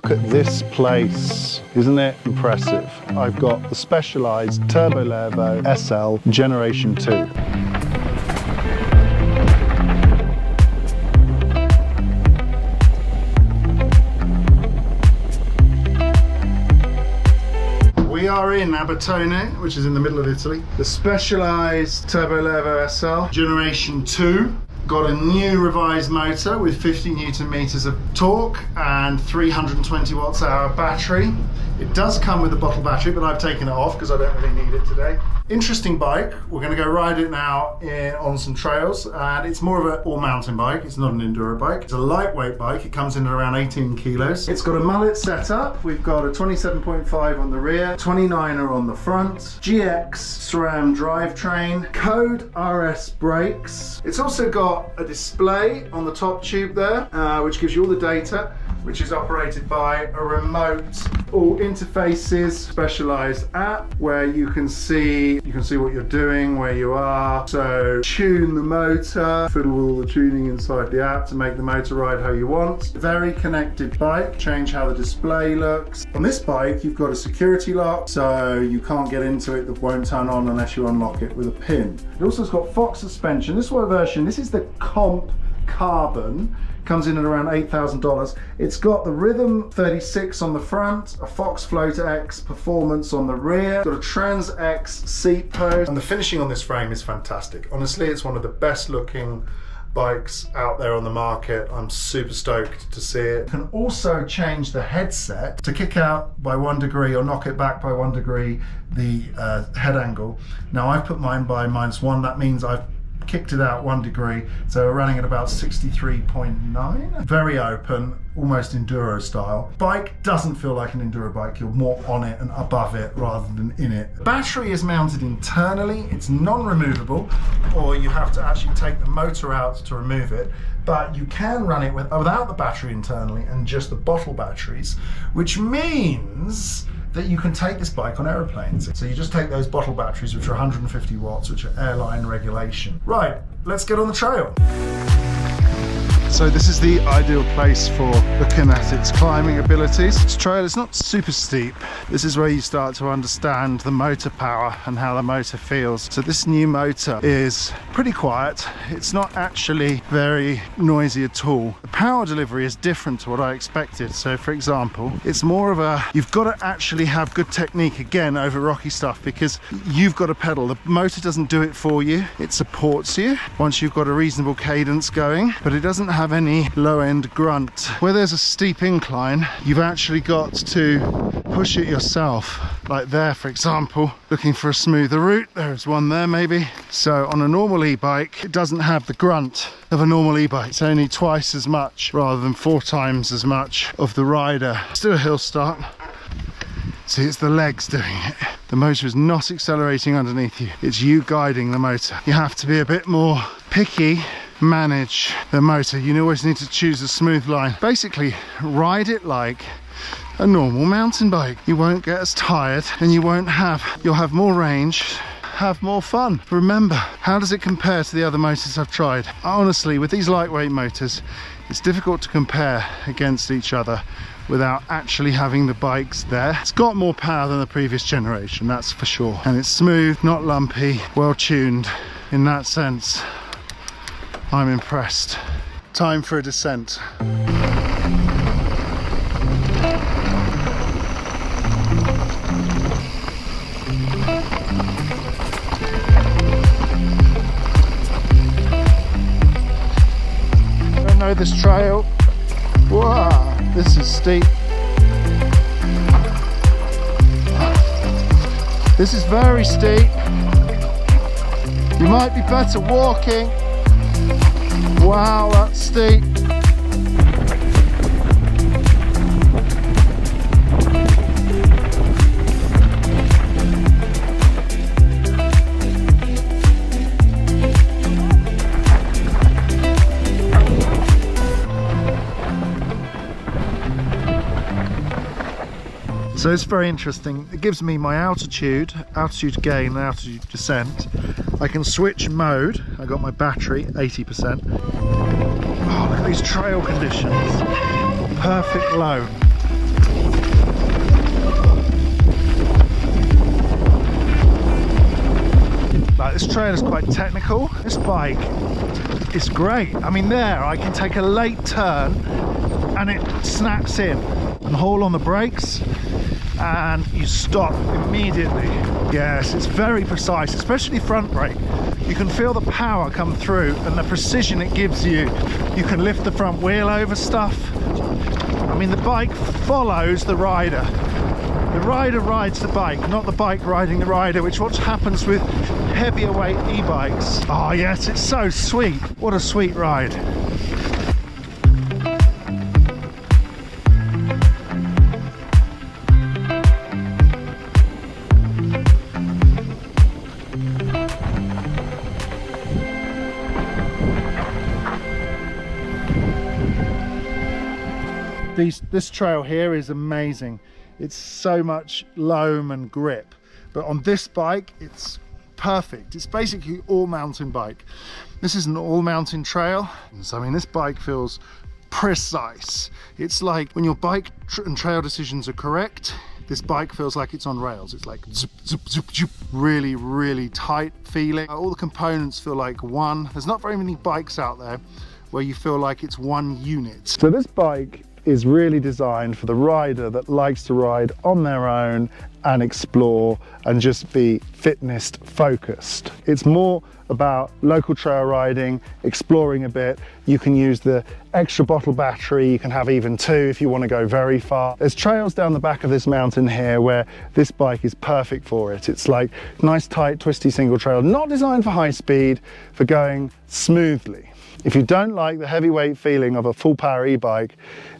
Look at this place. Isn't it impressive? I've got the Specialized Turbo Levo SL Generation 2. We are in Abetone, which is in the middle of Italy. The Specialized Turbo Levo SL Generation 2. Got a new revised motor with 50 Newton meters of torque and 320 watts hour battery. It does come with a bottle battery, but I've taken it off because I don't really need it today. Interesting bike. We're going to go ride it now on some trails, and it's more of an all-mountain bike. It's not an enduro bike. It's a lightweight bike. It comes in at around 18 kilos. It's got a mullet setup. We've got a 27.5 on the rear, 29er on the front, GX SRAM drivetrain, Code RS brakes. It's also got a display on the top tube there, which gives you all the data, which is operated by a remote, all interfaces, specialized app where you can see what you're doing, where you are. So tune the motor, fiddle with all the tuning inside the app to make the motor ride how you want. Very connected bike, change how the display looks. On this bike, you've got a security lock, so you can't get into it, that won't turn on unless you unlock it with a pin. It also has got Fox suspension. This version, this is the Comp Carbon. Comes in at around $8,000. It's got the Rhythm 36 on the front, a Fox Float X Performance on the rear, got a Trans X seat post, and the finishing on this frame is fantastic. Honestly, it's one of the best looking bikes out there on the market. I'm super stoked to see it. You can also change the headset to kick out by 1 degree or knock it back by 1 degree the head angle. Now I've put mine by -1. That means I've kicked it out 1 degree, so we're running at about 63.9. Very open, almost enduro style. Bike doesn't feel like an enduro bike. You're more on it and above it rather than in it. The battery is mounted internally. It's non-removable, or you have to actually take the motor out to remove it. But you can run it without the battery internally and just the bottle batteries, which means that you can take this bike on aeroplanes. So you just take those bottle batteries, which are 150 watts, which are airline regulation. Right, let's get on the trail. So this is the ideal place for looking at its climbing abilities. This trail is not super steep. This is where you start to understand the motor power and how the motor feels. So this new motor is pretty quiet. It's not actually very noisy at all. The power delivery is different to what I expected. So for example, it's more of a, you've got to actually have good technique again over rocky stuff, because you've got to pedal. The motor doesn't do it for you. It supports you once you've got a reasonable cadence going, but it doesn't have any low-end grunt. Where there's a steep incline, you've actually got to push it yourself, like there for example, looking for a smoother route. There's one there maybe. So on a normal e-bike, it doesn't have the grunt of a normal e-bike. It's only twice as much rather than 4 times as much of the rider. Let's do a hill start. See, it's the legs doing it. The motor is not accelerating underneath you. It's you guiding the motor. You have to be a bit more picky, manage the motor. You always need to choose a smooth line. Basically, ride it like a normal mountain bike. You won't get as tired, and you'll have more range, have more fun. Remember, how does it compare to the other motors I've tried? Honestly, with these lightweight motors, it's difficult to compare against each other without actually having the bikes there. It's got more power than the previous generation, that's for sure. And it's smooth, not lumpy, well tuned. In that sense, I'm impressed. Time for a descent. Don't know this trail. Wow, this is steep. This is very steep. You might be better walking. Wow, that's steep. So it's very interesting. It gives me my altitude gain and altitude descent. I can switch mode. I got my battery 80%. Oh, look at these trail conditions. Perfect low. Like, this trail is quite technical. This bike is great. I mean, there I can take a late turn and it snaps in and haul on the brakes and you stop immediately. Yes, it's very precise, especially front brake. You can feel the power come through and the precision it gives you. You can lift the front wheel over stuff. I mean, the bike follows the rider. The rider rides the bike, not the bike riding the rider, which what happens with heavier weight e-bikes. Oh yes, it's so sweet. What a sweet ride. This trail here is amazing. It's so much loam and grip, but on this bike it's perfect. It's basically all mountain bike. This is an all mountain trail, so I mean, this bike feels precise. It's like when your bike and trail decisions are correct, this bike feels like it's on rails. It's like zoop, zoop, zoop, zoop. Really, really tight feeling. All the components feel like one. There's not very many bikes out there where you feel like it's one unit. So this bike is really designed for the rider that likes to ride on their own and explore and just be fitness focused. It's more about local trail riding, exploring a bit. You can use the extra bottle battery, you can have even two if you want to go very far. There's trails down the back of this mountain here where this bike is perfect for it. It's like nice tight twisty single trail, not designed for high speed, for going smoothly. If you don't like the heavyweight feeling of a full power e-bike,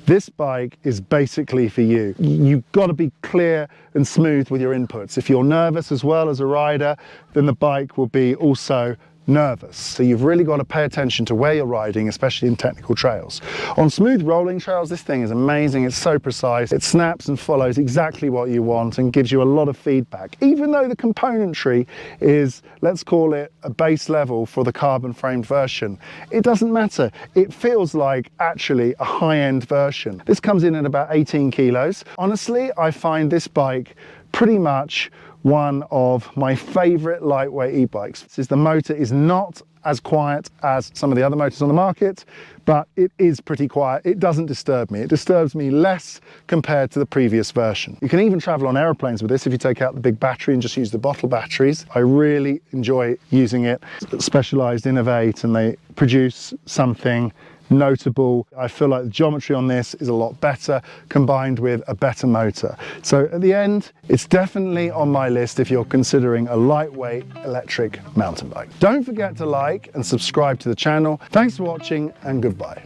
this bike is basically for you. You've got to be clear and smooth with your inputs. If you're nervous as well as a rider, then the bike will be also nervous. So you've really got to pay attention to where you're riding, especially in technical trails. On smooth rolling trails, this thing is amazing. It's so precise. It snaps and follows exactly what you want and gives you a lot of feedback. Even though the componentry is, let's call it a base level for the carbon framed version, it doesn't matter. It feels like actually a high-end version. This comes in at about 18 kilos. Honestly, I find this bike pretty much one of my favorite lightweight e-bikes. The motor is not as quiet as some of the other motors on the market, but it is pretty quiet. It doesn't disturb me. It disturbs me less compared to the previous version. You can even travel on aeroplanes with this if you take out the big battery and just use the bottle batteries. I really enjoy using it. Specialized Innovate, and they produce something notable. I feel like the geometry on this is a lot better combined with a better motor. So at the end, it's definitely on my list if you're considering a lightweight electric mountain bike. Don't forget to like and subscribe to the channel. Thanks for watching and goodbye.